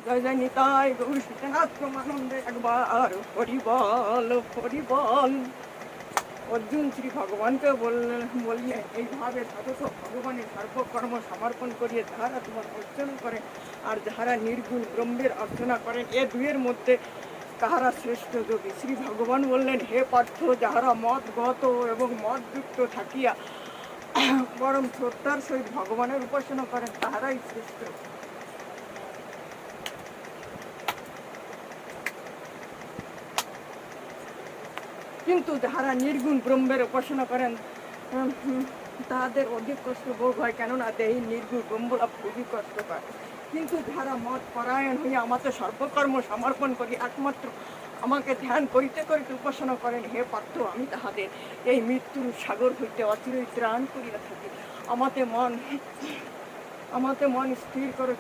জয় জয় নিতাই গৌর সীতানাথ প্রমানন্দে একবার হরিবল হরিবল। অর্জুন শ্রী ভগবানকে বললেন এইভাবে সাধক ভগবানের সর্বকর্ম সমর্পণ করিয়ে যাহারা তোমার অর্চন করেন আর যাহারা নির্গুণ ব্রহ্মের অর্চনা করেন, এ দুয়ের মধ্যে কাহারা শ্রেষ্ঠ যোগী? শ্রী ভগবান বললেন, হে পার্থ, যাহারা মদগত এবং মদযুক্ত থাকিয়া পরম শ্রদ্ধার সহিত ভগবানের উপাসনা করেন তাহারাই শ্রেষ্ঠ। কিন্তু যাহারা নির্গুণ ব্রহ্মের উপাসনা করেন তাহাদের অধিক কষ্ট ভোগ হয়, কেননা দেহি নির্গুণ ব্রহ্মলাভ খুবই কষ্টকর। কিন্তু যাহারা মত পরায়ণ হইয়া আমাকে সর্বকর্ম সমর্পণ করি একমাত্র আমাকে ধ্যান করিতে করিতে উপাসনা করেন, হে পার্থ, আমি তাহাদের এই মৃত্যুর সাগর হইতে অচিরেই ত্রাণ করিয়া থাকি। আমাতে মন স্থির করো,